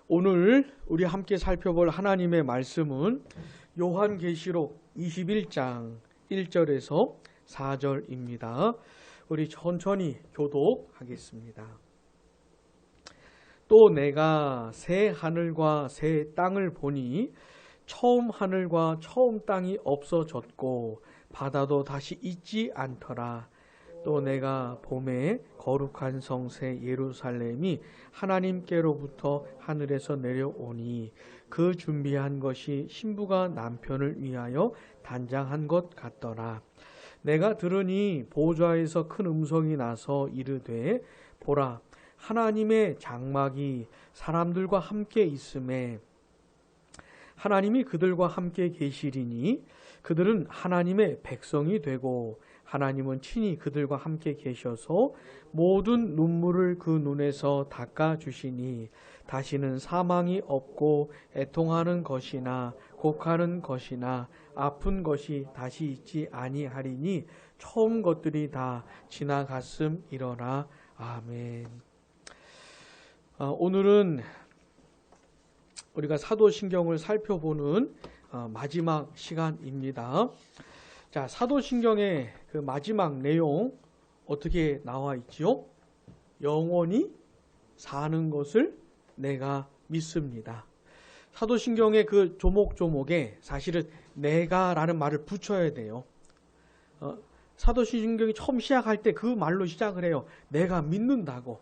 오늘 우리 함께 살펴볼 하나님의 말씀은 요한계시록 21장 1절에서 4절입니다. 우리 천천히 교독하겠습니다. 또 내가 새 하늘과 새 땅을 보니 처음 하늘과 처음 땅이 없어졌고 바다도 다시 있지 않더라. 또 내가 봄에 거룩한 성새 예루살렘이 하나님께로부터 하늘에서 내려오니 그 준비한 것이 신부가 남편을 위하여 단장한 것 같더라. 내가 들으니 보좌에서 큰 음성이 나서 이르되 보라 하나님의 장막이 사람들과 함께 있음에 하나님이 그들과 함께 계시리니 그들은 하나님의 백성이 되고 하나님은 친히 그들과 함께 계셔서 모든 눈물을 그 눈에서 닦아주시니 다시는 사망이 없고 애통하는 것이나 곡하는 것이나 아픈 것이 다시 있지 아니하리니 처음 것들이 다 지나갔음이러라. 아멘. 오늘은 우리가 사도신경을 살펴보는 마지막 시간입니다. 자, 사도신경의 그 마지막 내용 어떻게 나와 있지요? 영원히 사는 것을 내가 믿습니다. 사도신경의 그 조목조목에 사실은 내가라는 말을 붙여야 돼요. 사도신경이 처음 시작할 때 그 말로 시작을 해요. 내가 믿는다고.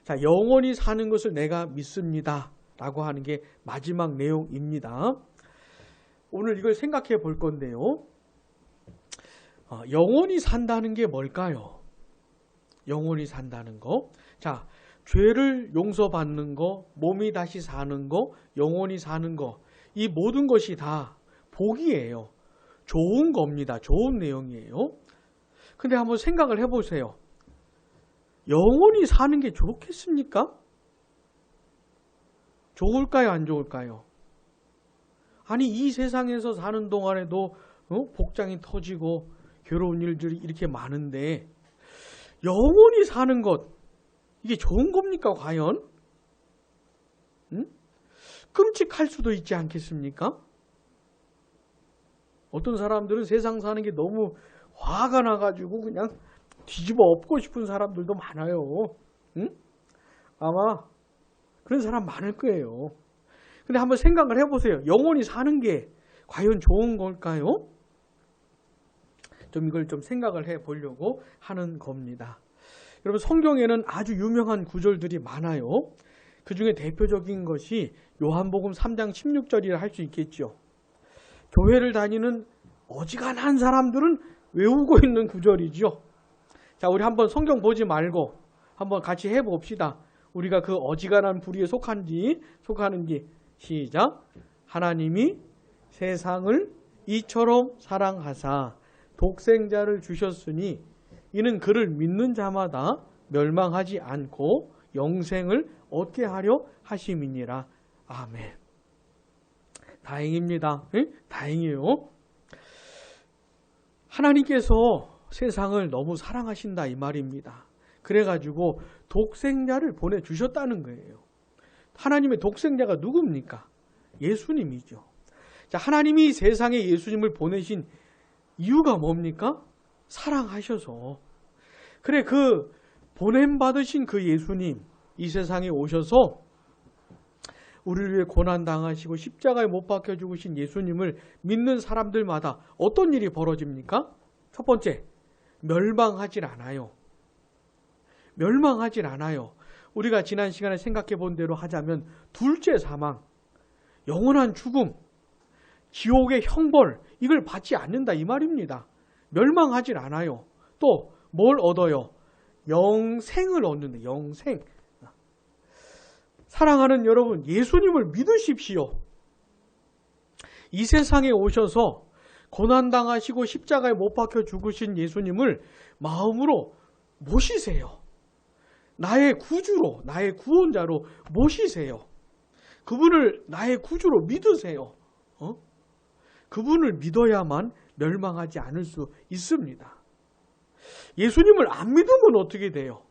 자, 영원히 사는 것을 내가 믿습니다. 라고 하는 게 마지막 내용입니다. 오늘 이걸 생각해 볼 건데요. 영원히 산다는 게 뭘까요? 영원히 산다는 거. 자, 죄를 용서받는 거, 몸이 다시 사는 거, 영원히 사는 거. 이 모든 것이 다 복이에요. 좋은 겁니다. 좋은 내용이에요. 근데 한번 생각을 해보세요. 영원히 사는 게 좋겠습니까? 좋을까요? 안 좋을까요? 아니, 이 세상에서 사는 동안에도 복장이 터지고 괴로운 일들이 이렇게 많은데 영원히 사는 것, 이게 좋은 겁니까 과연? 끔찍할 수도 있지 않겠습니까? 어떤 사람들은 세상 사는 게 너무 화가 나가지고 그냥 뒤집어 엎고 싶은 사람들도 많아요. 아마 그런 사람 많을 거예요. 근데 한번 생각을 해보세요. 영원히 사는 게 과연 좋은 걸까요? 좀 이걸 좀 생각을 해보려고 하는 겁니다. 여러분, 성경에는 아주 유명한 구절들이 많아요. 그 중에 대표적인 것이 요한복음 3장 16절이라 할 수 있겠죠. 교회를 다니는 어지간한 사람들은 외우고 있는 구절이죠. 자, 우리 한번 성경 보지 말고 한번 같이 해봅시다. 우리가 그 어지간한 부류에 속하는지 시작. 하나님이 세상을 이처럼 사랑하사 독생자를 주셨으니 이는 그를 믿는 자마다 멸망하지 않고 영생을 얻게 하려 하심이니라. 아멘. 다행입니다. 네? 다행이에요. 하나님께서 세상을 너무 사랑하신다 이 말입니다. 그래가지고 독생자를 보내주셨다는 거예요. 하나님의 독생자가 누굽니까? 예수님이죠. 자, 하나님이 세상에 예수님을 보내신 이유가 뭡니까? 사랑하셔서. 그래, 그 보냄받으신 그 예수님, 이 세상에 오셔서 우리를 위해 고난당하시고 십자가에 못 박혀 죽으신 예수님을 믿는 사람들마다 어떤 일이 벌어집니까? 첫 번째, 멸망하질 않아요. 멸망하질 않아요. 우리가 지난 시간에 생각해 본 대로 하자면 둘째 사망, 영원한 죽음, 지옥의 형벌, 이걸 받지 않는다 이 말입니다. 멸망하질 않아요. 또 뭘 얻어요? 영생을 얻는다. 영생. 사랑하는 여러분, 예수님을 믿으십시오. 이 세상에 오셔서 고난당하시고 십자가에 못 박혀 죽으신 예수님을 마음으로 모시세요. 나의 구주로, 나의 구원자로 모시세요. 그분을 나의 구주로 믿으세요. 그분을 믿어야만 멸망하지 않을 수 있습니다. 예수님을 안 믿으면 어떻게 돼요?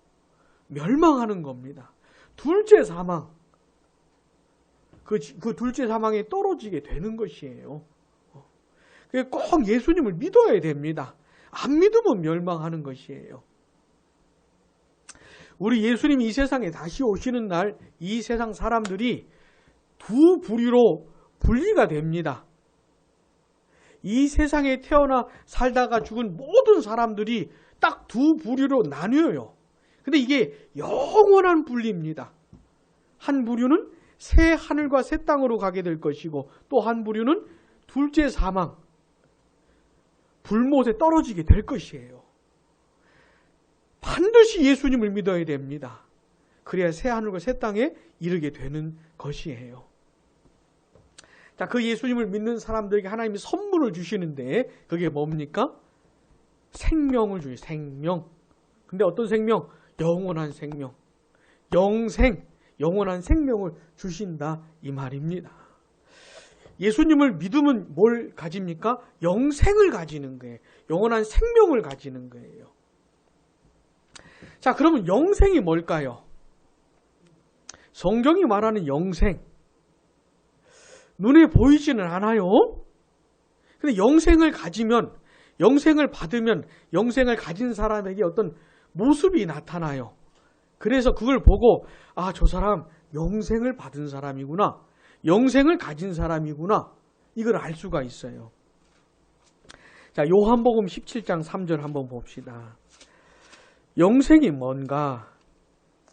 멸망하는 겁니다. 둘째 사망. 그 둘째 사망에 떨어지게 되는 것이에요. 꼭 예수님을 믿어야 됩니다. 안 믿으면 멸망하는 것이에요. 우리 예수님이 이 세상에 다시 오시는 날 이 세상 사람들이 두 부류로 분리가 됩니다. 이 세상에 태어나 살다가 죽은 모든 사람들이 딱 두 부류로 나뉘어요. 근데 이게 영원한 분리입니다. 한 부류는 새 하늘과 새 땅으로 가게 될 것이고 또 한 부류는 둘째 사망, 불못에 떨어지게 될 것이에요. 반드시 예수님을 믿어야 됩니다. 그래야 새 하늘과 새 땅에 이르게 되는 것이에요. 자, 그 예수님을 믿는 사람들에게 하나님이 선물을 주시는데 그게 뭡니까? 생명을 주세요. 생명. 근데 어떤 생명? 영원한 생명. 영생, 영원한 생명을 주신다 이 말입니다. 예수님을 믿으면 뭘 가집니까? 영생을 가지는 거예요. 영원한 생명을 가지는 거예요. 자, 그러면 영생이 뭘까요? 성경이 말하는 영생. 눈에 보이지는 않아요. 근데 영생을 가지면, 영생을 받으면 영생을 가진 사람에게 어떤 모습이 나타나요. 그래서 그걸 보고 아, 저 사람 영생을 받은 사람이구나. 영생을 가진 사람이구나. 이걸 알 수가 있어요. 자, 요한복음 17장 3절 한번 봅시다. 영생이 뭔가?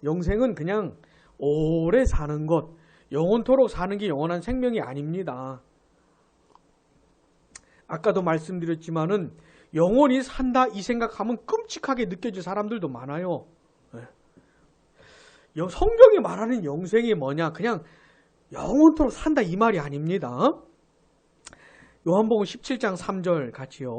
영생은 그냥 오래 사는 것, 영원토록 사는 게 영원한 생명이 아닙니다. 아까도 말씀드렸지만은 영원히 산다 이 생각하면 끔찍하게 느껴질 사람들도 많아요. 성경이 말하는 영생이 뭐냐? 그냥 영원토록 산다 이 말이 아닙니다. 요한복음 17장 3절 같이요.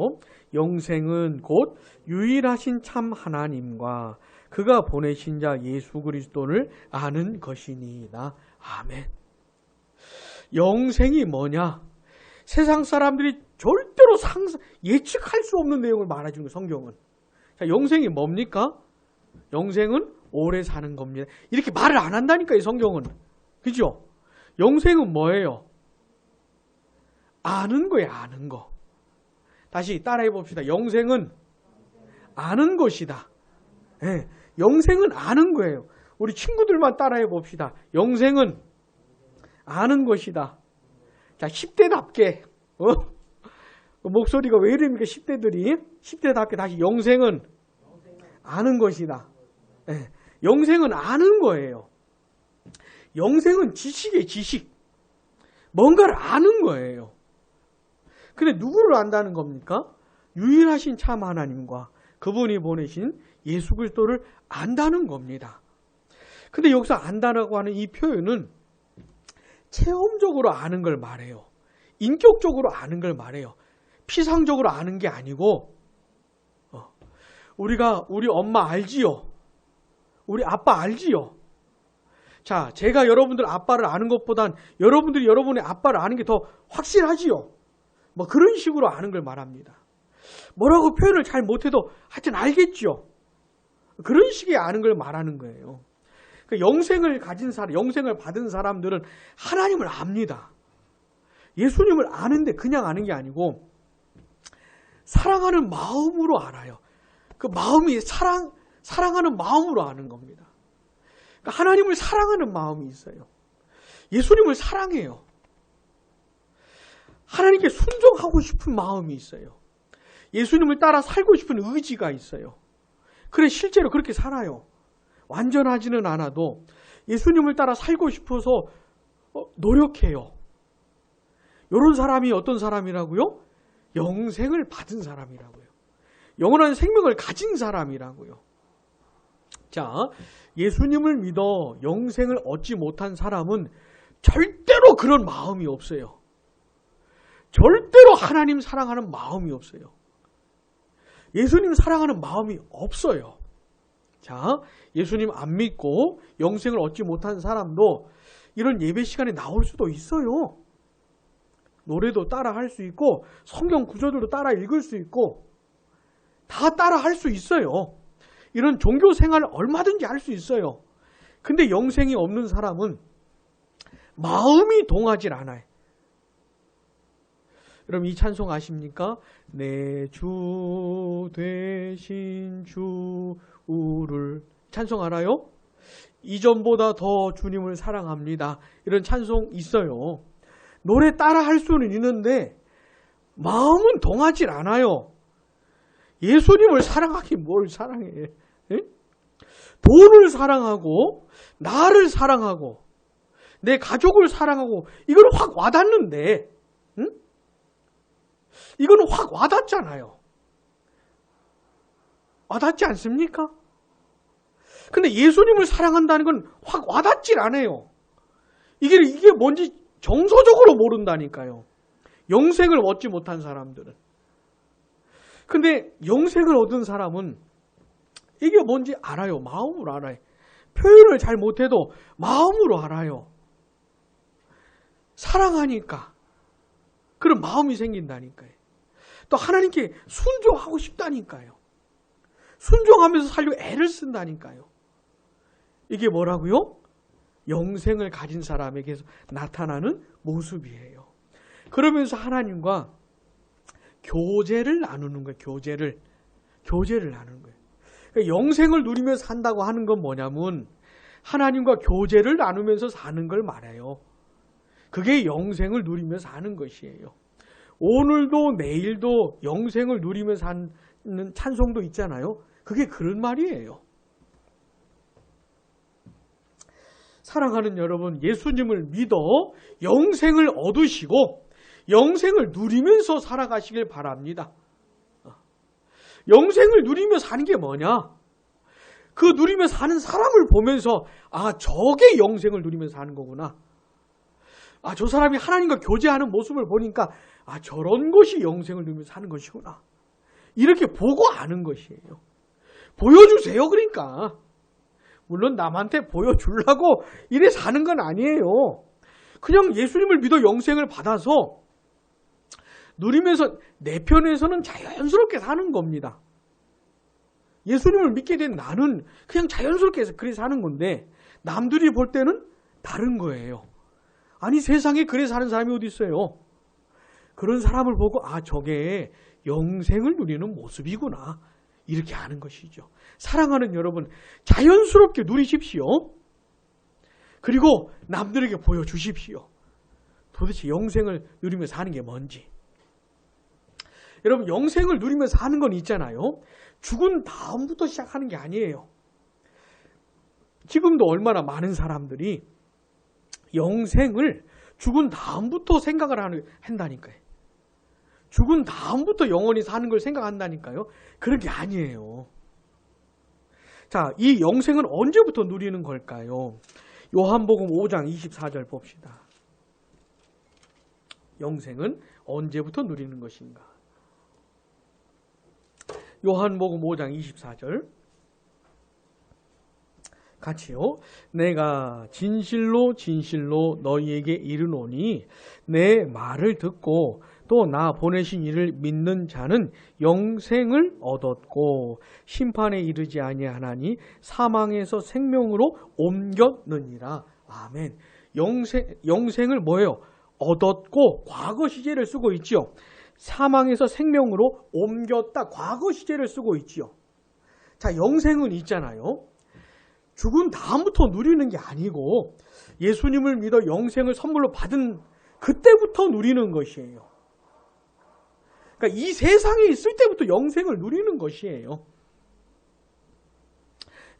영생은 곧 유일하신 참 하나님과 그가 보내신 자 예수 그리스도를 아는 것이니이다. 아멘. 영생이 뭐냐? 세상 사람들이 절대로 예측할 수 없는 내용을 말해주는 거예요, 성경은. 자, 영생이 뭡니까? 영생은 오래 사는 겁니다. 이렇게 말을 안 한다니까요, 성경은. 그죠? 영생은 뭐예요? 아는 거예요, 아는 거. 다시 따라해 봅시다. 영생은 아는 것이다. 네, 영생은 아는 거예요. 우리 친구들만 따라해 봅시다. 영생은 아는 것이다. 자, 10대답게. 목소리가 왜 이럽니까, 10대들이? 10대답게 다시 영생은 아는 것이다. 네, 영생은 아는 거예요. 영생은 지식이에요, 지식. 뭔가를 아는 거예요. 근데 누구를 안다는 겁니까? 유일하신 참 하나님과 그분이 보내신 예수 그리스도를 안다는 겁니다. 근데 여기서 안다라고 하는 이 표현은 체험적으로 아는 걸 말해요. 인격적으로 아는 걸 말해요. 피상적으로 아는 게 아니고 우리가 우리 엄마 알지요? 우리 아빠 알지요? 자, 제가 여러분들 아빠를 아는 것보단 여러분들이 여러분의 아빠를 아는 게 더 확실하지요? 뭐 그런 식으로 아는 걸 말합니다. 뭐라고 표현을 잘 못해도 하여튼 알겠죠? 그런 식의 아는 걸 말하는 거예요. 영생을 가진 사람, 영생을 받은 사람들은 하나님을 압니다. 예수님을 아는데 그냥 아는 게 아니고 사랑하는 마음으로 알아요. 그 마음이 사랑하는 마음으로 아는 겁니다. 그러니까 하나님을 사랑하는 마음이 있어요. 예수님을 사랑해요. 하나님께 순종하고 싶은 마음이 있어요. 예수님을 따라 살고 싶은 의지가 있어요. 그래, 실제로 그렇게 살아요. 완전하지는 않아도 예수님을 따라 살고 싶어서 노력해요. 이런 사람이 어떤 사람이라고요? 영생을 받은 사람이라고요. 영원한 생명을 가진 사람이라고요. 자, 예수님을 믿어 영생을 얻지 못한 사람은 절대로 그런 마음이 없어요. 절대로 하나님 사랑하는 마음이 없어요. 예수님 사랑하는 마음이 없어요. 자, 예수님 안 믿고 영생을 얻지 못한 사람도 이런 예배 시간에 나올 수도 있어요. 노래도 따라 할 수 있고 성경 구절들도 따라 읽을 수 있고 다 따라 할 수 있어요. 이런 종교 생활을 얼마든지 할 수 있어요. 근데 영생이 없는 사람은 마음이 동하질 않아요. 여러분 이 찬송 아십니까? 내 주 되신 주를 찬송 알아요? 이전보다 더 주님을 사랑합니다. 이런 찬송 있어요. 노래 따라 할 수는 있는데 마음은 동하질 않아요. 예수님을 사랑하기 뭘 사랑해? 에? 돈을 사랑하고 나를 사랑하고 내 가족을 사랑하고 이건 확 와닿는데 응? 이거는 확 와닿잖아요. 와닿지 않습니까? 근데 예수님을 사랑한다는 건 확 와닿질 않아요. 이게 뭔지 정서적으로 모른다니까요. 영생을 얻지 못한 사람들은. 근데 영생을 얻은 사람은 이게 뭔지 알아요. 마음으로 알아요. 표현을 잘 못해도 마음으로 알아요. 사랑하니까 그런 마음이 생긴다니까요. 또 하나님께 순종하고 싶다니까요. 순종하면서 살려고 애를 쓴다니까요. 이게 뭐라고요? 영생을 가진 사람에게서 나타나는 모습이에요. 그러면서 하나님과 교제를 나누는 거예요. 교제를 나누는 거예요. 그러니까 영생을 누리면서 산다고 하는 건 뭐냐면 하나님과 교제를 나누면서 사는 걸 말해요. 그게 영생을 누리면서 사는 것이에요. 오늘도 내일도 영생을 누리면서 사는 찬송도 있잖아요. 그게 그런 말이에요. 사랑하는 여러분, 예수님을 믿어 영생을 얻으시고 영생을 누리면서 살아가시길 바랍니다. 영생을 누리며 사는 게 뭐냐? 그 누리며 사는 사람을 보면서 아, 저게 영생을 누리면서 사는 거구나. 아, 저 사람이 하나님과 교제하는 모습을 보니까 아, 저런 것이 영생을 누리면서 사는 것이구나. 이렇게 보고 아는 것이에요. 보여주세요. 그러니까. 물론 남한테 보여주려고 이래 사는 건 아니에요. 그냥 예수님을 믿어 영생을 받아서 누리면서 내 편에서는 자연스럽게 사는 겁니다. 예수님을 믿게 된 나는 그냥 자연스럽게 그래 사는 건데 남들이 볼 때는 다른 거예요. 아니 세상에 그래 사는 사람이 어디 있어요? 그런 사람을 보고 아 저게 영생을 누리는 모습이구나. 이렇게 하는 것이죠. 사랑하는 여러분, 자연스럽게 누리십시오. 그리고 남들에게 보여주십시오. 도대체 영생을 누리면서 사는 게 뭔지. 여러분, 영생을 누리면서 사는 건 있잖아요. 죽은 다음부터 시작하는 게 아니에요. 지금도 얼마나 많은 사람들이 영생을 죽은 다음부터 생각을 한다니까요. 죽은 다음부터 영원히 사는 걸 생각한다니까요. 그런 게 아니에요. 자, 이 영생은 언제부터 누리는 걸까요? 요한복음 5장 24절 봅시다. 영생은 언제부터 누리는 것인가? 요한복음 5장 24절 같이요. 내가 진실로 진실로 너희에게 이르노니 내 말을 듣고 또 나 보내신 이를 믿는 자는 영생을 얻었고 심판에 이르지 아니하나니 사망에서 생명으로 옮겼느니라. 아멘. 영생을 뭐예요? 얻었고 과거 시제를 쓰고 있지요. 사망에서 생명으로 옮겼다. 과거 시제를 쓰고 있지요. 자, 영생은 있잖아요. 죽은 다음부터 누리는 게 아니고 예수님을 믿어 영생을 선물로 받은 그때부터 누리는 것이에요. 그러니까 이 세상에 있을 때부터 영생을 누리는 것이에요.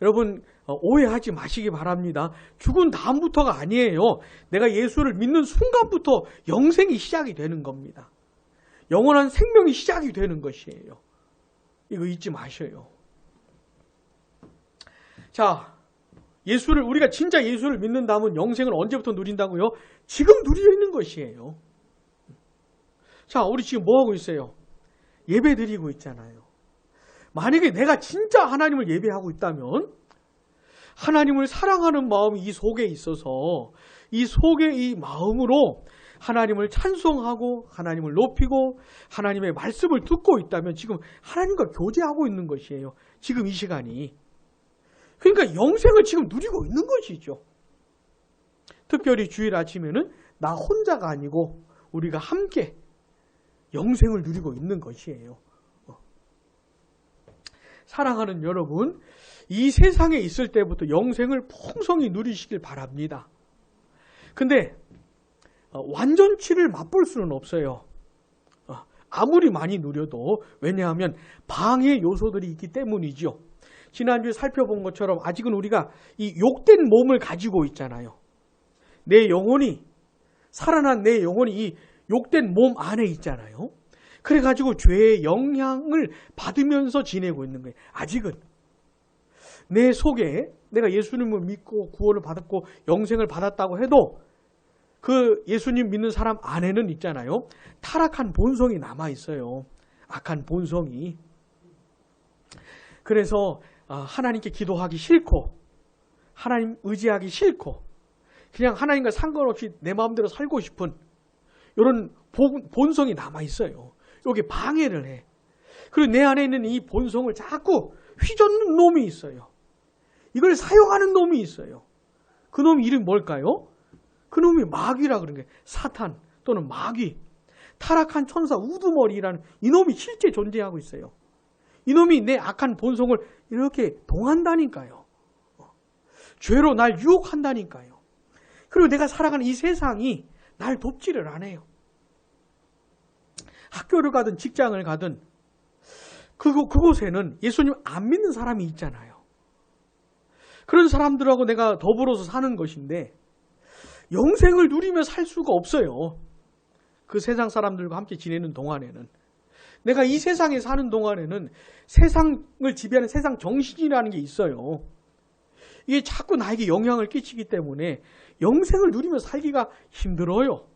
여러분 오해하지 마시기 바랍니다. 죽은 다음부터가 아니에요. 내가 예수를 믿는 순간부터 영생이 시작이 되는 겁니다. 영원한 생명이 시작이 되는 것이에요. 이거 잊지 마셔요. 자, 우리가 진짜 예수를 믿는다면 영생을 언제부터 누린다고요? 지금 누리고 있는 것이에요. 자, 우리 지금 뭐 하고 있어요? 예배 드리고 있잖아요. 만약에 내가 진짜 하나님을 예배하고 있다면 하나님을 사랑하는 마음이 이 속에 있어서 이 속에 이 마음으로 하나님을 찬송하고 하나님을 높이고 하나님의 말씀을 듣고 있다면 지금 하나님과 교제하고 있는 것이에요. 지금 이 시간이. 그러니까 영생을 지금 누리고 있는 것이죠. 특별히 주일 아침에는 나 혼자가 아니고 우리가 함께 영생을 누리고 있는 것이에요. 사랑하는 여러분, 이 세상에 있을 때부터 영생을 풍성히 누리시길 바랍니다. 근데 완전치를 맛볼 수는 없어요. 아무리 많이 누려도. 왜냐하면 방해 요소들이 있기 때문이죠. 지난주에 살펴본 것처럼 아직은 우리가 이 욕된 몸을 가지고 있잖아요. 내 영혼이, 살아난 내 영혼이 이 욕된 몸 안에 있잖아요. 그래가지고 죄의 영향을 받으면서 지내고 있는 거예요. 아직은. 내 속에 내가 예수님을 믿고 구원을 받았고 영생을 받았다고 해도 그 예수님 믿는 사람 안에는 있잖아요. 타락한 본성이 남아있어요. 악한 본성이. 그래서 하나님께 기도하기 싫고 하나님 의지하기 싫고 그냥 하나님과 상관없이 내 마음대로 살고 싶은 이런 본성이 남아있어요. 여기 방해를 해. 그리고 내 안에 있는 이 본성을 자꾸 휘젓는 놈이 있어요. 이걸 사용하는 놈이 있어요. 그 놈 이름이 뭘까요? 그 놈이 마귀라 그런 거예요. 사탄 또는 마귀. 타락한 천사 우두머리라는 이놈이 실제 존재하고 있어요. 이놈이 내 악한 본성을 이렇게 동한다니까요. 죄로 날 유혹한다니까요. 그리고 내가 살아가는 이 세상이 날 돕지를 않아요. 학교를 가든 직장을 가든 그곳에는 예수님 안 믿는 사람이 있잖아요. 그런 사람들하고 내가 더불어서 사는 것인데 영생을 누리며 살 수가 없어요. 그 세상 사람들과 함께 지내는 동안에는. 내가 이 세상에 사는 동안에는 세상을 지배하는 세상 정신이라는 게 있어요. 이게 자꾸 나에게 영향을 끼치기 때문에 영생을 누리며 살기가 힘들어요.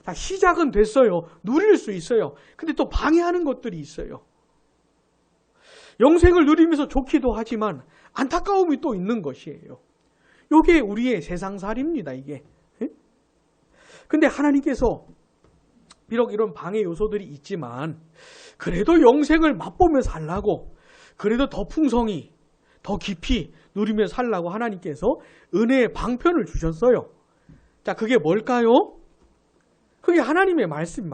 자, 시작은 됐어요. 누릴 수 있어요. 근데 또 방해하는 것들이 있어요. 영생을 누리면서 좋기도 하지만 안타까움이 또 있는 것이에요. 이게 우리의 세상살이입니다. 이게. 근데 하나님께서 비록 이런 방해 요소들이 있지만 그래도 영생을 맛보며 살라고, 그래도 더 풍성히 더 깊이 누리며 살라고 하나님께서 은혜의 방편을 주셨어요. 자, 그게 뭘까요? 그게 하나님의 말씀.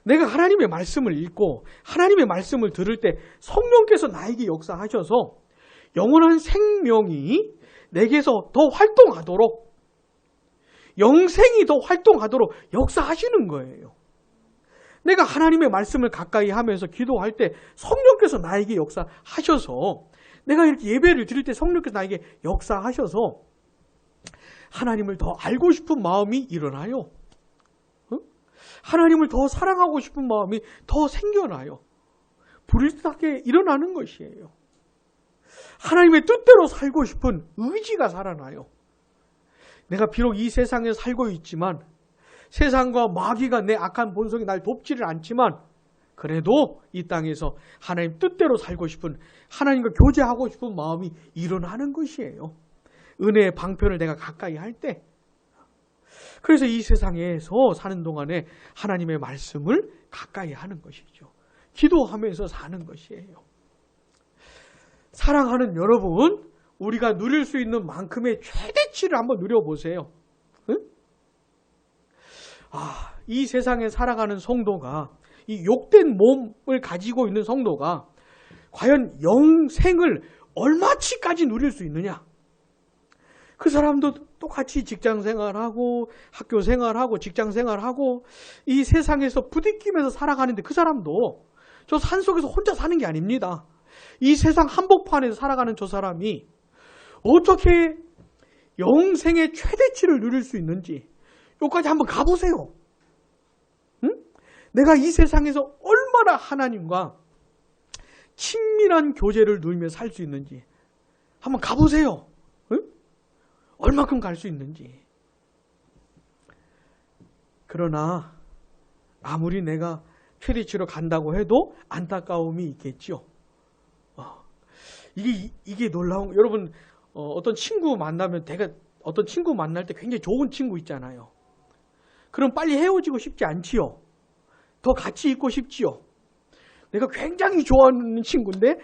내가 하나님의 말씀을 읽고 하나님의 말씀을 들을 때 성령께서 나에게 역사하셔서 영원한 생명이 내게서 더 활동하도록, 영생이 더 활동하도록 역사하시는 거예요. 내가 하나님의 말씀을 가까이 하면서 기도할 때 성령께서 나에게 역사하셔서, 내가 이렇게 예배를 드릴 때 성령께서 나에게 역사하셔서 하나님을 더 알고 싶은 마음이 일어나요. 하나님을 더 사랑하고 싶은 마음이 더 생겨나요. 불일하게 일어나는 것이에요. 하나님의 뜻대로 살고 싶은 의지가 살아나요. 내가 비록 이 세상에 살고 있지만 세상과 마귀가 내 악한 본성이 날 돕지를 않지만 그래도 이 땅에서 하나님 뜻대로 살고 싶은, 하나님과 교제하고 싶은 마음이 일어나는 것이에요. 은혜의 방편을 내가 가까이 할 때. 그래서 이 세상에서 사는 동안에 하나님의 말씀을 가까이 하는 것이죠. 기도하면서 사는 것이에요. 사랑하는 여러분, 우리가 누릴 수 있는 만큼의 최대치를 한번 누려보세요. 응? 이 세상에 살아가는 성도가, 이 욕된 몸을 가지고 있는 성도가 과연 영생을 얼마치까지 누릴 수 있느냐? 그 사람도 똑같이 직장 생활하고 학교 생활하고 직장 생활하고 이 세상에서 부딪히면서 살아가는데 그 사람도 저 산속에서 혼자 사는 게 아닙니다. 이 세상 한복판에서 살아가는 저 사람이 어떻게 영생의 최대치를 누릴 수 있는지 여기까지 한번 가보세요. 응? 내가 이 세상에서 얼마나 하나님과 친밀한 교제를 누리며 살 수 있는지 한번 가보세요. 응? 얼마큼 갈 수 있는지. 그러나 아무리 내가 최대치로 간다고 해도 안타까움이 있겠죠. 이게 놀라운, 여러분 어떤 친구 만나면 어떤 친구 만날 때 굉장히 좋은 친구 있잖아요. 그럼 빨리 헤어지고 싶지 않지요. 더 같이 있고 싶지요. 내가 굉장히 좋아하는 친구인데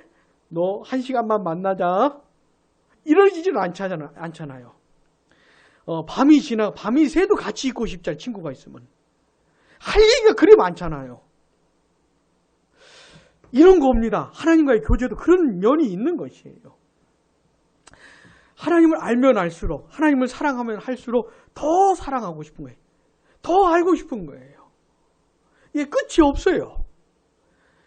너 1시간만 만나자. 이러지는 않잖아요. 밤이 새도 같이 있고 싶잖아요. 친구가 있으면. 할 얘기가 그리 많잖아요. 이런 겁니다. 하나님과의 교제도 그런 면이 있는 것이에요. 하나님을 알면 알수록, 하나님을 사랑하면 할수록 더 사랑하고 싶은 거예요. 더 알고 싶은 거예요. 이게 끝이 없어요.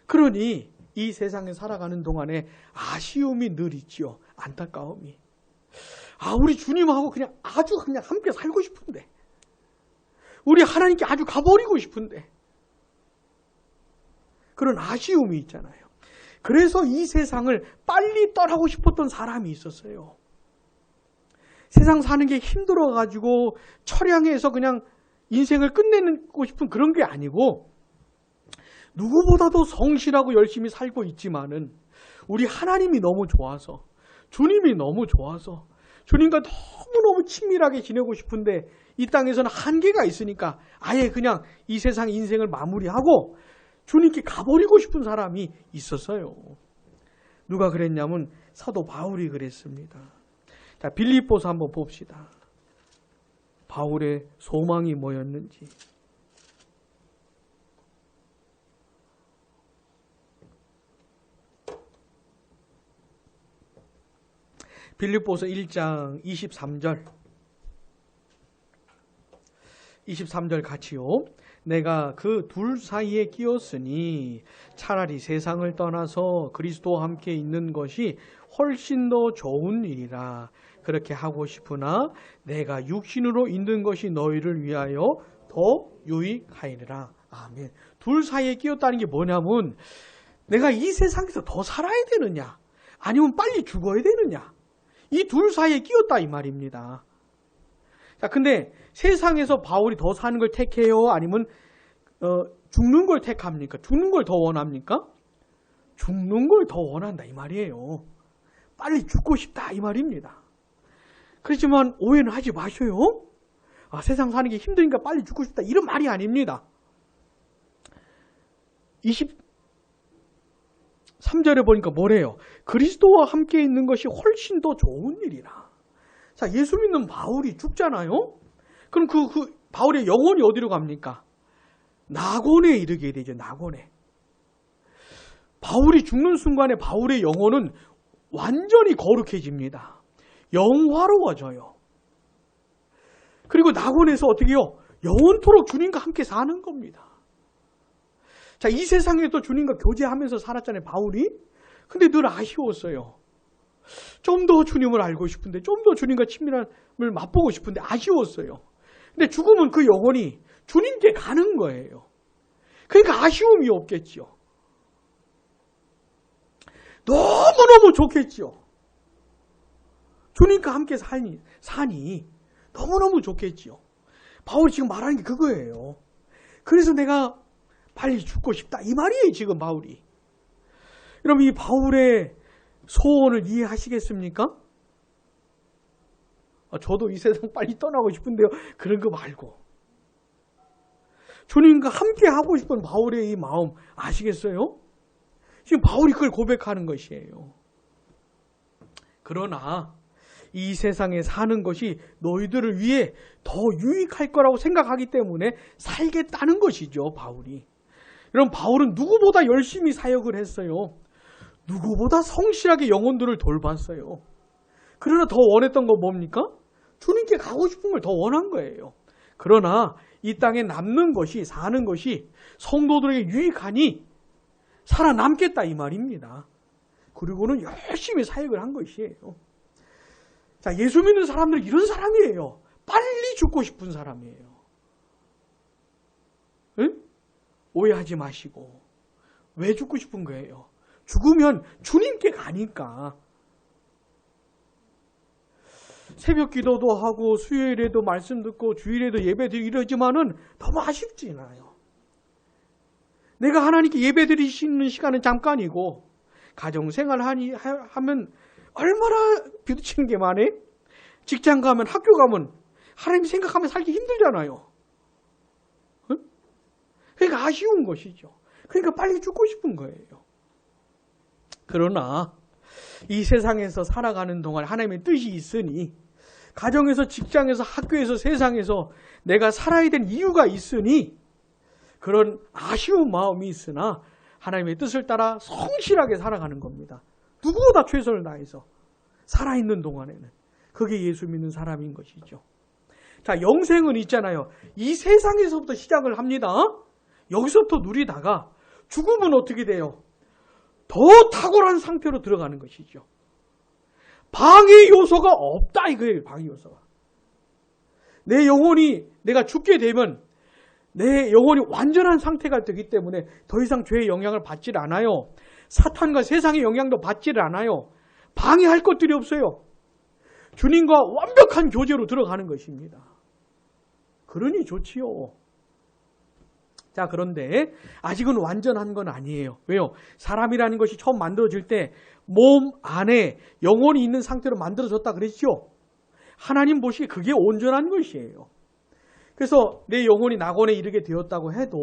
그러니 이 세상에 살아가는 동안에 아쉬움이 늘 있지요. 안타까움이. 우리 주님하고 그냥 함께 살고 싶은데. 우리 하나님께 아주 가버리고 싶은데. 그런 아쉬움이 있잖아요. 그래서 이 세상을 빨리 떠나고 싶었던 사람이 있었어요. 세상 사는 게 힘들어가지고 철량해서 그냥 인생을 끝내고 싶은 그런 게 아니고 누구보다도 성실하고 열심히 살고 있지만은 우리 하나님이 너무 좋아서 주님이 너무 좋아서 주님과 너무너무 친밀하게 지내고 싶은데 이 땅에서는 한계가 있으니까 아예 그냥 이 세상 인생을 마무리하고 주님께 가버리고 싶은 사람이 있었어요. 누가 그랬냐면 사도 바울이 그랬습니다. 자, 빌립보서 한번 봅시다. 바울의 소망이 뭐였는지. 빌립보서 1장 23절 같이요. 내가 그 둘 사이에 끼었으니 차라리 세상을 떠나서 그리스도와 함께 있는 것이 훨씬 더 좋은 일이라. 그렇게 하고 싶으나 내가 육신으로 있는 것이 너희를 위하여 더 유익하리라. 아멘. 둘 사이에 끼었다는 게 뭐냐면 내가 이 세상에서 더 살아야 되느냐 아니면 빨리 죽어야 되느냐, 이 둘 사이에 끼었다 이 말입니다. 자, 근데 세상에서 바울이 더 사는 걸 택해요? 아니면 죽는 걸 택합니까? 죽는 걸 더 원합니까? 죽는 걸 더 원한다 이 말이에요. 빨리 죽고 싶다 이 말입니다. 그렇지만 오해는 하지 마셔요. 세상 사는 게 힘드니까 빨리 죽고 싶다 이런 말이 아닙니다. 23절에 보니까 뭐래요? 그리스도와 함께 있는 것이 훨씬 더 좋은 일이라. 자, 예수 믿는 바울이 죽잖아요. 그럼 그 바울의 영혼이 어디로 갑니까? 낙원에 이르게 되죠. 낙원에. 바울이 죽는 순간에 바울의 영혼은 완전히 거룩해집니다. 영화로워져요. 그리고 낙원에서 어떻게 해요? 영원토록 주님과 함께 사는 겁니다. 자, 이 세상에도 주님과 교제하면서 살았잖아요, 바울이. 근데 늘 아쉬웠어요. 좀 더 주님을 알고 싶은데, 좀 더 주님과 친밀함을 맛보고 싶은데 아쉬웠어요. 근데 죽으면 그 영혼이 주님께 가는 거예요. 그러니까 아쉬움이 없겠죠. 너무너무 좋겠죠. 주님과 함께 사니 너무너무 좋겠죠. 바울이 지금 말하는 게 그거예요. 그래서 내가 빨리 죽고 싶다 이 말이에요, 지금 바울이. 여러분, 이 바울의 소원을 이해하시겠습니까? 저도 이 세상 빨리 떠나고 싶은데요. 그런 거 말고. 주님과 함께 하고 싶은 바울의 이 마음 아시겠어요? 지금 바울이 그걸 고백하는 것이에요. 그러나 이 세상에 사는 것이 너희들을 위해 더 유익할 거라고 생각하기 때문에 살겠다는 것이죠, 바울이. 여러분, 바울은 누구보다 열심히 사역을 했어요. 누구보다 성실하게 영혼들을 돌봤어요. 그러나 더 원했던 건 뭡니까? 주님께 가고 싶은 걸 더 원한 거예요. 그러나 이 땅에 남는 것이, 사는 것이 성도들에게 유익하니 살아남겠다 이 말입니다. 그리고는 열심히 사역을 한 것이에요. 자, 예수 믿는 사람들은 이런 사람이에요. 빨리 죽고 싶은 사람이에요. 응? 오해하지 마시고. 왜 죽고 싶은 거예요? 죽으면 주님께 가니까. 새벽 기도도 하고 수요일에도 말씀 듣고 주일에도 예배 드리고 이러지만은 너무 아쉽지 않아요. 내가 하나님께 예배 드리시는 시간은 잠깐이고 가정생활 하면 얼마나 부딪히는 게 많아? 직장 가면, 학교 가면 하나님 생각하면 살기 힘들잖아요. 응? 그러니까 아쉬운 것이죠. 그러니까 빨리 죽고 싶은 거예요. 그러나 이 세상에서 살아가는 동안 하나님의 뜻이 있으니, 가정에서, 직장에서, 학교에서, 세상에서 내가 살아야 될 이유가 있으니 그런 아쉬운 마음이 있으나 하나님의 뜻을 따라 성실하게 살아가는 겁니다. 누구보다 최선을 다해서 살아있는 동안에는. 그게 예수 믿는 사람인 것이죠. 자, 영생은 있잖아요. 이 세상에서부터 시작을 합니다. 여기서부터 누리다가 죽음은 어떻게 돼요? 더 탁월한 상태로 들어가는 것이죠. 방해 요소가 없다 이거예요. 방해 요소가. 내 영혼이, 내가 죽게 되면 내 영혼이 완전한 상태가 되기 때문에 더 이상 죄의 영향을 받지 않아요. 사탄과 세상의 영향도 받지 않아요. 방해할 것들이 없어요. 주님과 완벽한 교제로 들어가는 것입니다. 그러니 좋지요. 자, 그런데 아직은 완전한 건 아니에요. 왜요? 사람이라는 것이 처음 만들어질 때 몸 안에 영혼이 있는 상태로 만들어졌다 그랬죠. 하나님 보시기에 그게 온전한 것이에요. 그래서 내 영혼이 낙원에 이르게 되었다고 해도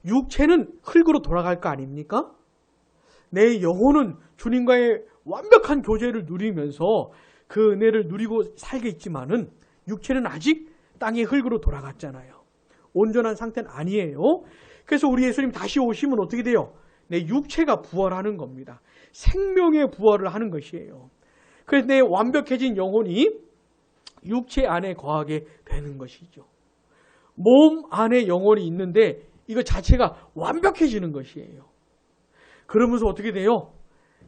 육체는 흙으로 돌아갈 거 아닙니까? 내 영혼은 주님과의 완벽한 교제를 누리면서 그 은혜를 누리고 살겠지만은 육체는 아직 땅의 흙으로 돌아갔잖아요. 온전한 상태는 아니에요. 그래서 우리 예수님 다시 오시면 어떻게 돼요? 내 육체가 부활하는 겁니다. 생명의 부활을 하는 것이에요. 그래서 내 완벽해진 영혼이 육체 안에 거하게 되는 것이죠. 몸 안에 영혼이 있는데 이거 자체가 완벽해지는 것이에요. 그러면서 어떻게 돼요?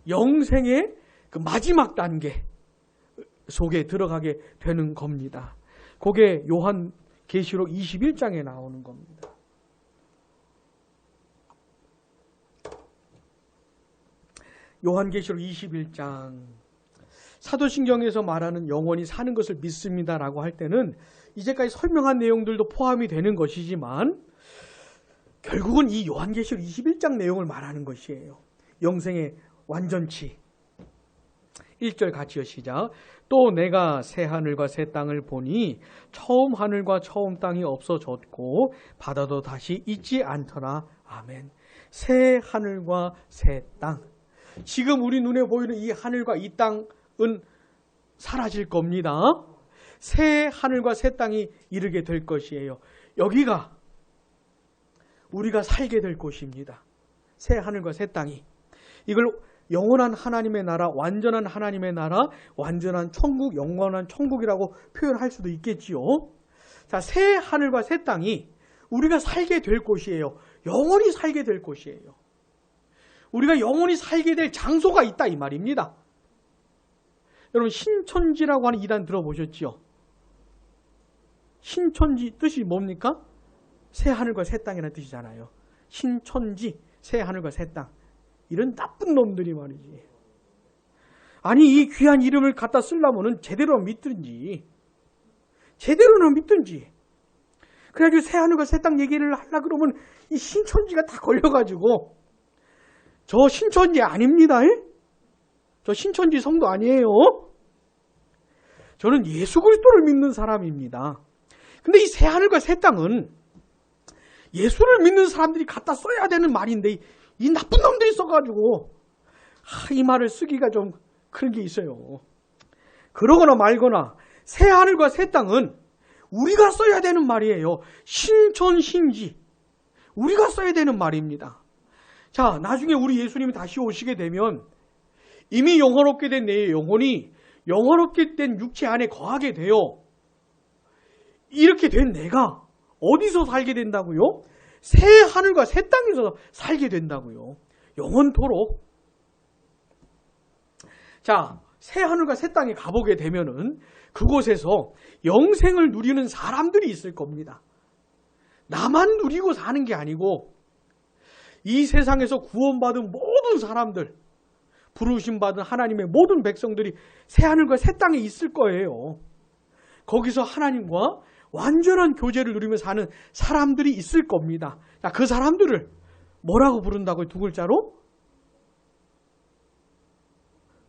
영생의 그 마지막 단계 속에 들어가게 되는 겁니다. 그게 요한계시록 21장에 나오는 겁니다. 요한계시록 21장. 사도신경에서 말하는 영원히 사는 것을 믿습니다라고 할 때는 이제까지 설명한 내용들도 포함이 되는 것이지만 결국은 이 요한계시록 21장 내용을 말하는 것이에요. 영생의 완전치. 1절 같이요. 시작. 또 내가 새 하늘과 새 땅을 보니 처음 하늘과 처음 땅이 없어졌고 바다도 다시 있지 않더라. 아멘. 새 하늘과 새 땅. 지금 우리 눈에 보이는 이 하늘과 이 땅은 사라질 겁니다. 새 하늘과 새 땅이 이르게 될 것이에요. 여기가 우리가 살게 될 곳입니다. 새 하늘과 새 땅이. 이걸 영원한 하나님의 나라, 완전한 하나님의 나라, 완전한 천국, 영원한 천국이라고 표현할 수도 있겠지요. 자, 새 하늘과 새 땅이 우리가 살게 될 곳이에요. 영원히 살게 될 곳이에요. 우리가 영원히 살게 될 장소가 있다 이 말입니다. 여러분 신천지라고 하는 이단 들어보셨죠? 신천지 뜻이 뭡니까? 새 하늘과 새 땅이라는 뜻이잖아요. 신천지, 새 하늘과 새 땅. 이런 나쁜 놈들이 말이지. 아니 이 귀한 이름을 갖다 쓰려면은 제대로 믿든지. 제대로는 믿든지. 그래가지고 새 하늘과 새 땅 얘기를 하려고 그러면 이 신천지가 다 걸려가지고 저 신천지 아닙니다. 저 신천지 성도 아니에요. 저는 예수 그리스도를 믿는 사람입니다. 근데 이 새 하늘과 새 땅은 예수를 믿는 사람들이 갖다 써야 되는 말인데 이 나쁜 놈들이 써가지고 이 말을 쓰기가 좀 그런 게 있어요. 그러거나 말거나 새 하늘과 새 땅은 우리가 써야 되는 말이에요. 신천신지 우리가 써야 되는 말입니다. 자, 나중에 우리 예수님이 다시 오시게 되면 이미 영원롭게 된 내 영혼이 영원롭게 된 육체 안에 거하게 돼요. 이렇게 된 내가 어디서 살게 된다고요? 새 하늘과 새 땅에서 살게 된다고요. 영원토록. 자, 새 하늘과 새 땅에 가보게 되면은 그곳에서 영생을 누리는 사람들이 있을 겁니다. 나만 누리고 사는 게 아니고 이 세상에서 구원받은 모든 사람들, 부르심 받은 하나님의 모든 백성들이 새 하늘과 새 땅에 있을 거예요. 거기서 하나님과 완전한 교제를 누리며 사는 사람들이 있을 겁니다. 자, 그 사람들을 뭐라고 부른다고요? 두 글자로?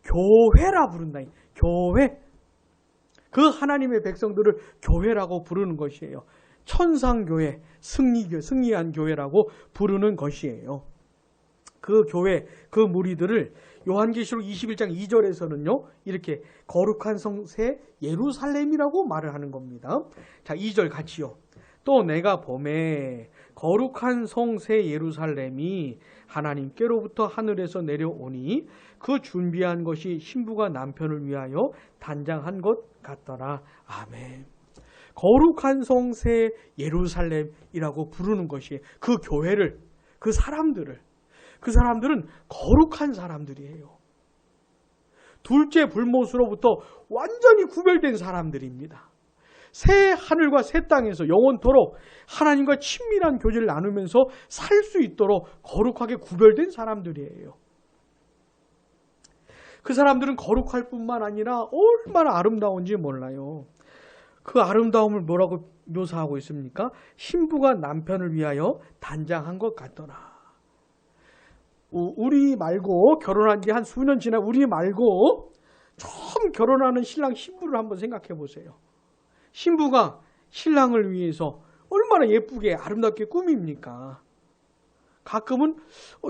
교회라 부른다. 교회. 그 하나님의 백성들을 교회라고 부르는 것이에요. 천상교회, 승리교회, 승리한 교회라고 부르는 것이에요. 그 교회, 그 무리들을 요한계시록 21장 2절에서는요. 이렇게 거룩한 성새 예루살렘이라고 말을 하는 겁니다. 자, 2절 같이요. 또 내가 보매 거룩한 성새 예루살렘이 하나님께로부터 하늘에서 내려오니 그 준비한 것이 신부가 남편을 위하여 단장한 것 같더라. 아멘. 거룩한 성새 예루살렘이라고 부르는 것이 그 교회를, 그 사람들은 거룩한 사람들이에요. 둘째 불못으로부터 완전히 구별된 사람들입니다. 새 하늘과 새 땅에서 영원토록 하나님과 친밀한 교제를 나누면서 살 수 있도록 거룩하게 구별된 사람들이에요. 그 사람들은 거룩할 뿐만 아니라 얼마나 아름다운지 몰라요. 그 아름다움을 뭐라고 묘사하고 있습니까? 신부가 남편을 위하여 단장한 것 같더라. 우리 말고 결혼한 지 한 수년 지나 우리 말고 처음 결혼하는 신랑 신부를 한번 생각해 보세요. 신부가 신랑을 위해서 얼마나 예쁘게 아름답게 꾸밉니까? 가끔은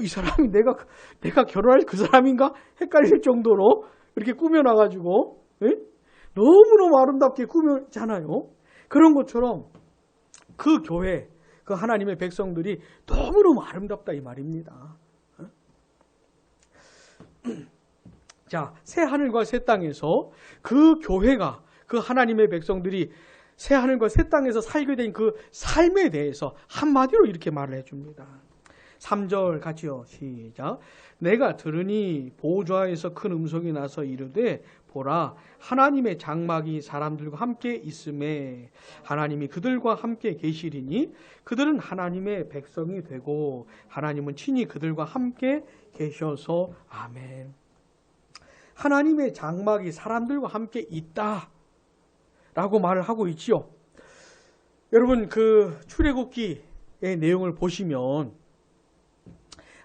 이 사람이 내가 결혼할 그 사람인가 헷갈릴 정도로 이렇게 꾸며놔가지고 너무너무 아름답게 꾸몄잖아요. 그런 것처럼 그 교회, 그 하나님의 백성들이 너무너무 아름답다 이 말입니다. 자, 새 하늘과 새 땅에서 그 교회가, 그 하나님의 백성들이 새 하늘과 새 땅에서 살게 된 그 삶에 대해서 한마디로 이렇게 말을 해줍니다. 3절 같이요. 시작. 내가 들으니 보좌에서 큰 음성이 나서 이르되 보라 하나님의 장막이 사람들과 함께 있음에 하나님이 그들과 함께 계시리니 그들은 하나님의 백성이 되고 하나님은 친히 그들과 함께 계셔서 아멘. 하나님의 장막이 사람들과 함께 있다 라고 말을 하고 있지요. 여러분 그 출애굽기의 내용을 보시면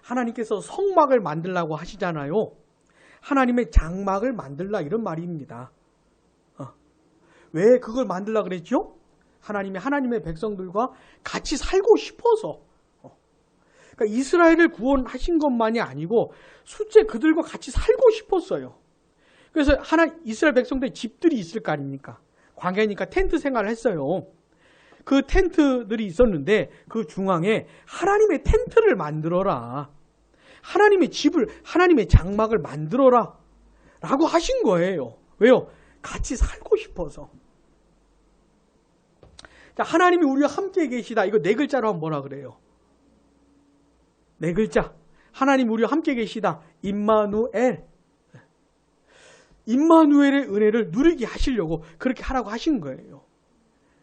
하나님께서 성막을 만들라고 하시잖아요. 하나님의 장막을 만들라 이런 말입니다. 왜 그걸 만들라 그랬죠? 하나님의 백성들과 같이 살고 싶어서. 그러니까 이스라엘을 구원하신 것만이 아니고 숫째 그들과 같이 살고 싶었어요. 그래서 이스라엘 백성들의 집들이 있을 거 아닙니까? 광야니까 텐트 생활을 했어요. 그 텐트들이 있었는데 그 중앙에 하나님의 텐트를 만들어라. 하나님의 집을, 하나님의 장막을 만들어라 라고 하신 거예요. 왜요? 같이 살고 싶어서. 자, 하나님이 우리와 함께 계시다. 이거 네 글자로 하면 뭐라 그래요? 네 글자. 하나님 우리와 함께 계시다. 임마누엘. 임마누엘의 은혜를 누리게 하시려고 그렇게 하라고 하신 거예요.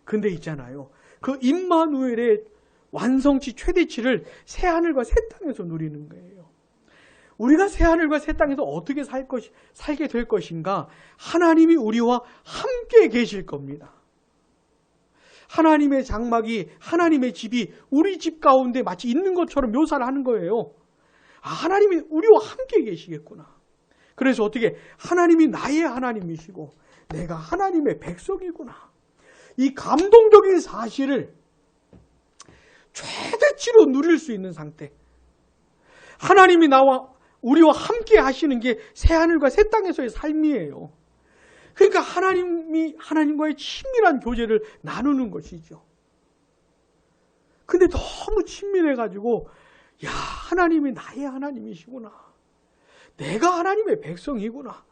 근데 있잖아요. 그 임마누엘의 완성치 최대치를 새 하늘과 새 땅에서 누리는 거예요. 우리가 새 하늘과 새 땅에서 어떻게 살게 될 것인가? 하나님이 우리와 함께 계실 겁니다. 하나님의 장막이, 하나님의 집이 우리 집 가운데 마치 있는 것처럼 묘사를 하는 거예요. 아, 하나님이 우리와 함께 계시겠구나. 그래서 어떻게 하나님이 나의 하나님이시고 내가 하나님의 백성이구나. 이 감동적인 사실을 최대치로 누릴 수 있는 상태. 하나님이 우리와 함께 하시는 게 새하늘과 새 땅에서의 삶이에요. 그러니까 하나님과의 친밀한 교제를 나누는 것이죠. 근데 너무 친밀해가지고 야, 하나님이 나의 하나님이시구나. 내가 하나님의 백성이구나.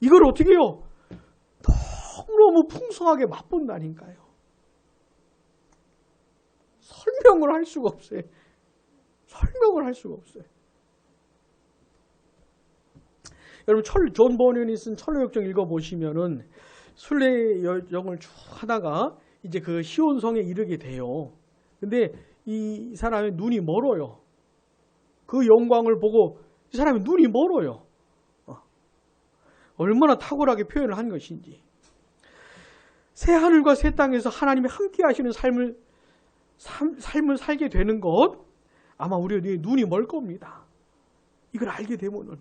이걸 어떻게 해요? 너무너무 풍성하게 맛본다니까요. 설명을 할 수가 없어요. 설명을 할 수가 없어요. 여러분 존 버년이 쓴 철로역정 읽어보시면은 순례 여정을 쭉 하다가 이제 그 시온성에 이르게 돼요. 근데 이 사람의 눈이 멀어요. 그 영광을 보고 이 사람의 눈이 멀어요. 얼마나 탁월하게 표현을 한 것인지. 새 하늘과 새 땅에서 하나님이 함께 하시는 삶을 살게 되는 것, 아마 우리의 눈이 멀 겁니다. 이걸 알게 되면은,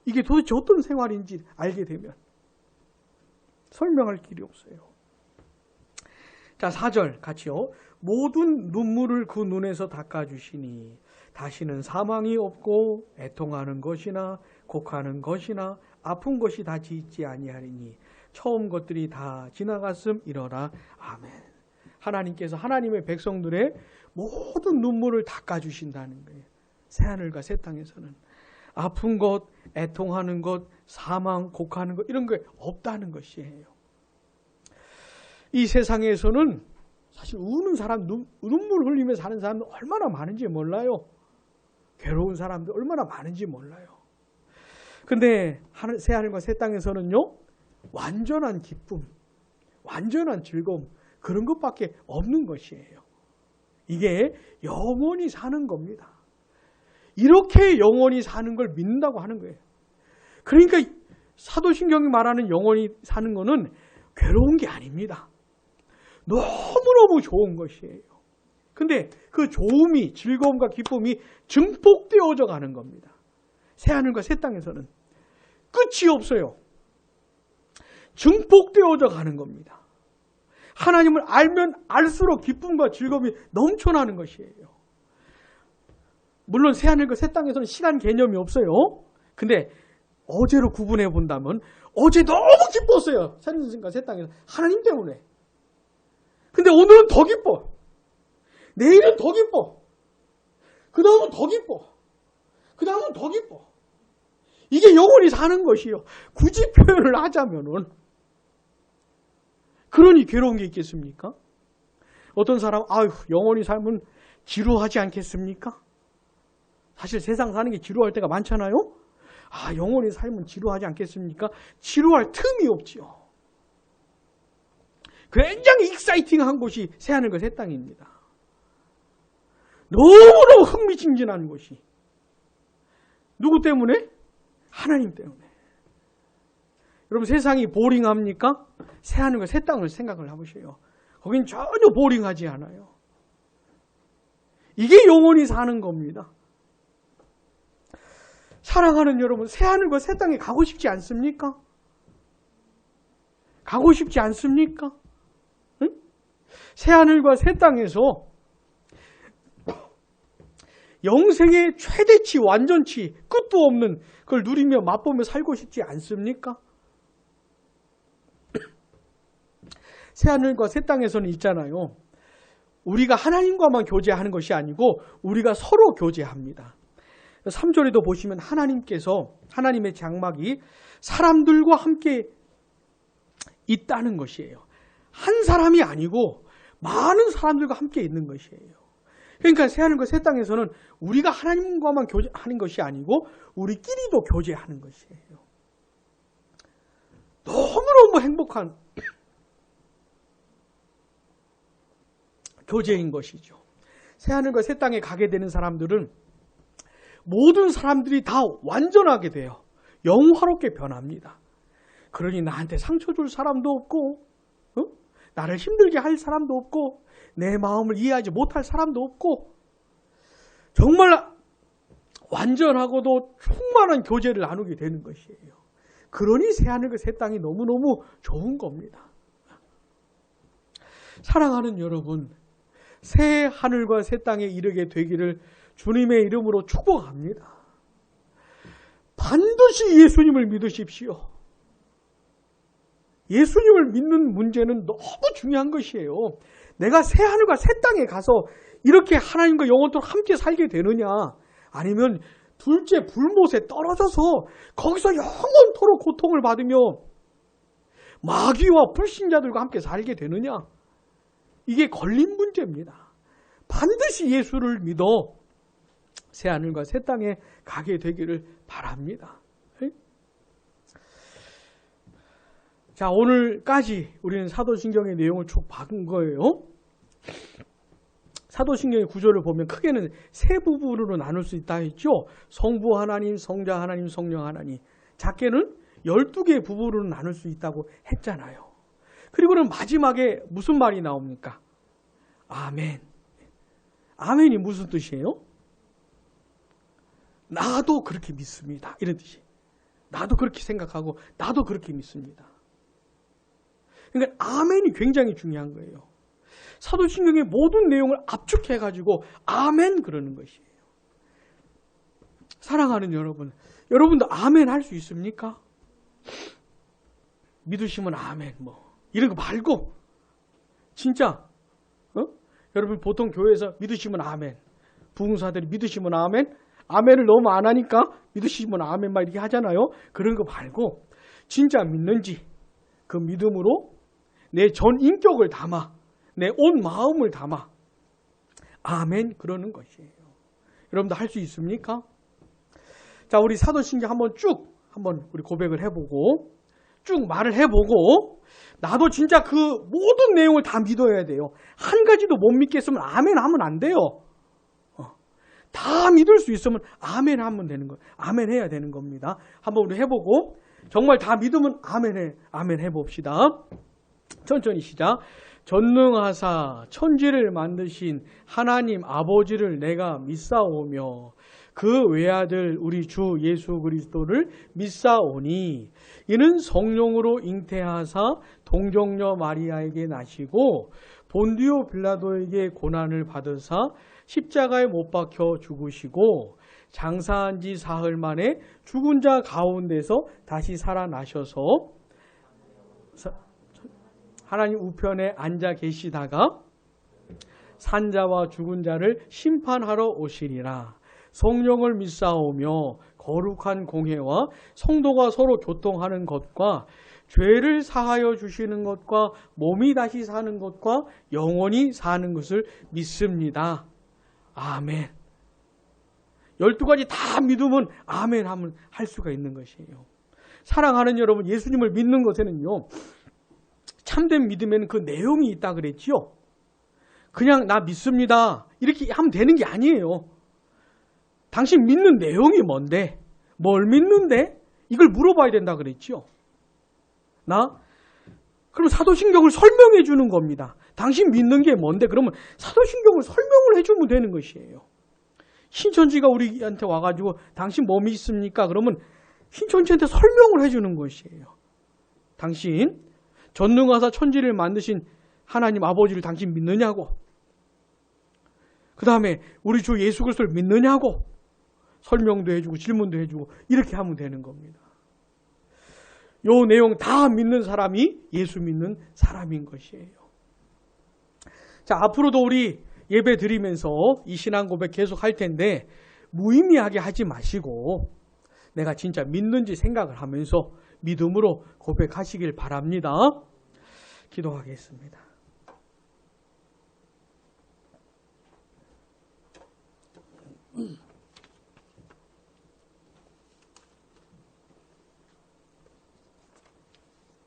이게 도대체 어떤 생활인지 알게 되면 설명할 길이 없어요. 자, 4절 같이요. 모든 눈물을 그 눈에서 닦아주시니 다시는 사망이 없고 애통하는 것이나 곡하는 것이나 아픈 것이 다 지있지 아니하리니 처음 것들이 다 지나갔음 이러라. 아멘. 하나님께서 하나님의 백성들의 모든 눈물을 닦아주신다는 거예요. 새하늘과 새 땅에서는 아픈 것, 애통하는 것, 사망, 곡하는 것 이런 게 없다는 것이에요. 이 세상에서는 사실 우는 사람, 눈물 흘리며 사는 사람들 얼마나 많은지 몰라요. 괴로운 사람들 얼마나 많은지 몰라요. 근데 새하늘과 새 땅에서는요, 완전한 기쁨, 완전한 즐거움 그런 것밖에 없는 것이에요. 이게 영원히 사는 겁니다. 이렇게 영원히 사는 걸 믿는다고 하는 거예요. 그러니까 사도신경이 말하는 영원히 사는 거는 괴로운 게 아닙니다. 너무너무 좋은 것이에요. 근데 그 좋음이, 즐거움과 기쁨이 증폭되어져 가는 겁니다. 새하늘과 새 땅에서는 끝이 없어요. 증폭되어져 가는 겁니다. 하나님을 알면 알수록 기쁨과 즐거움이 넘쳐나는 것이에요. 물론 새하늘과 새 땅에서는 시간 개념이 없어요. 근데 어제로 구분해 본다면 어제 너무 기뻤어요. 새하늘과 새 땅에서 하나님 때문에. 근데 오늘은 더 기뻐. 내일은 더 기뻐. 그 다음은 더 기뻐. 그 다음은 더 기뻐. 이게 영원히 사는 것이요. 굳이 표현을 하자면은 그러니 괴로운 게 있겠습니까? 어떤 사람, 아유, 영원히 살면 지루하지 않겠습니까? 사실 세상 사는 게 지루할 때가 많잖아요? 아, 영원히 살면 지루하지 않겠습니까? 지루할 틈이 없지요. 굉장히 익사이팅한 곳이 새하늘과 새 땅입니다. 너무너무 흥미진진한 곳이. 누구 때문에? 하나님 때문에. 여러분 세상이 보링합니까? 새하늘과 새 땅을 생각을 해보세요. 거긴 전혀 보링하지 않아요. 이게 영원히 사는 겁니다. 사랑하는 여러분, 새하늘과 새 땅에 가고 싶지 않습니까? 가고 싶지 않습니까? 응? 새하늘과 새 땅에서 영생의 최대치, 완전치, 끝도 없는 그걸 누리며 맛보며 살고 싶지 않습니까? 새하늘과 새 땅에서는 있잖아요. 우리가 하나님과만 교제하는 것이 아니고 우리가 서로 교제합니다. 3절에도 보시면 하나님께서, 하나님의 장막이 사람들과 함께 있다는 것이에요. 한 사람이 아니고 많은 사람들과 함께 있는 것이에요. 그러니까 새하늘과 새 땅에서는 우리가 하나님과만 교제하는 것이 아니고 우리끼리도 교제하는 것이에요. 너무너무 행복한 교제인 것이죠. 새하늘과 새 땅에 가게 되는 사람들은 모든 사람들이 다 완전하게 돼요. 영화롭게 변합니다. 그러니 나한테 상처 줄 사람도 없고, 나를 힘들게 할 사람도 없고, 내 마음을 이해하지 못할 사람도 없고, 정말 완전하고도 충만한 교제를 나누게 되는 것이에요. 그러니 새하늘과 새 땅이 너무너무 좋은 겁니다. 사랑하는 여러분, 새 하늘과 새 땅에 이르게 되기를 주님의 이름으로 축복합니다. 반드시 예수님을 믿으십시오. 예수님을 믿는 문제는 너무 중요한 것이에요. 내가 새 하늘과 새 땅에 가서 이렇게 하나님과 영원토록 함께 살게 되느냐, 아니면 둘째 불못에 떨어져서 거기서 영원토록 고통을 받으며 마귀와 불신자들과 함께 살게 되느냐, 이게 걸린 문제입니다. 반드시 예수를 믿어 새 하늘과 새 땅에 가게 되기를 바랍니다. 자, 오늘까지 우리는 사도신경의 내용을 쭉 박은 거예요. 사도신경의 구조를 보면 크게는 세 부분으로 나눌 수 있다 했죠. 성부 하나님, 성자 하나님, 성령 하나님. 작게는 12개의 부분으로 나눌 수 있다고 했잖아요. 그리고는 마지막에 무슨 말이 나옵니까? 아멘. 아멘이 무슨 뜻이에요? 나도 그렇게 믿습니다. 이런 뜻이에요. 나도 그렇게 생각하고 나도 그렇게 믿습니다. 그러니까 아멘이 굉장히 중요한 거예요. 사도신경의 모든 내용을 압축해가지고 아멘 그러는 것이에요. 사랑하는 여러분, 여러분도 아멘 할 수 있습니까? 믿으시면 아멘 이런 거 말고 진짜 여러분 보통 교회에서 믿으시면 아멘, 부흥사들이 믿으시면 아멘, 아멘을 너무 안 하니까 믿으시면 아멘 막 이렇게 하잖아요. 그런 거 말고 진짜 믿는지 그 믿음으로 내 전 인격을 담아, 내 온 마음을 담아 아멘 그러는 것이에요. 여러분도 할 수 있습니까? 자, 우리 사도신경 한번 우리 고백을 해보고 쭉 말을 해보고 나도 진짜 그 모든 내용을 다 믿어야 돼요. 한 가지도 못 믿겠으면 아멘 하면 안 돼요. 다 믿을 수 있으면 아멘 하면 되는 거예요. 아멘 해야 되는 겁니다. 한번 우리 해보고 정말 다 믿으면 아멘 해봅시다. 천천히 시작. 전능하사 천지를 만드신 하나님 아버지를 내가 믿사오며 그 외아들 우리 주 예수 그리스도를 믿사오니 이는 성령으로 잉태하사 동정녀 마리아에게 나시고 본디오 빌라도에게 고난을 받으사 십자가에 못 박혀 죽으시고 장사한 지 사흘 만에 죽은 자 가운데서 다시 살아나셔서 하나님 우편에 앉아 계시다가 산자와 죽은 자를 심판하러 오시리라. 성령을 믿사오며 거룩한 공회와 성도가 서로 교통하는 것과 죄를 사하여 주시는 것과 몸이 다시 사는 것과 영원히 사는 것을 믿습니다. 아멘. 12가지 다 믿으면 아멘 하면 할 수가 있는 것이에요. 사랑하는 여러분, 예수님을 믿는 것에는요, 참된 믿음에는 그 내용이 있다 그랬지요. 그냥 나 믿습니다 이렇게 하면 되는 게 아니에요. 당신 믿는 내용이 뭔데? 뭘 믿는데? 이걸 물어봐야 된다 그랬지요. 그럼 사도신경을 설명해 주는 겁니다. 당신 믿는 게 뭔데? 그러면 사도신경을 설명을 해주면 되는 것이에요. 신천지가 우리한테 와가지고 당신 뭐 믿습니까? 그러면 신천지한테 설명을 해주는 것이에요. 당신 전능하사 천지를 만드신 하나님 아버지를 당신 믿느냐고, 그 다음에 우리 주 예수 그리스도를 믿느냐고 설명도 해주고 질문도 해주고 이렇게 하면 되는 겁니다. 요 내용 다 믿는 사람이 예수 믿는 사람인 것이에요. 자, 앞으로도 우리 예배 드리면서 이 신앙 고백 계속 할 텐데 무의미하게 하지 마시고 내가 진짜 믿는지 생각을 하면서 믿음으로 고백하시길 바랍니다. 기도하겠습니다.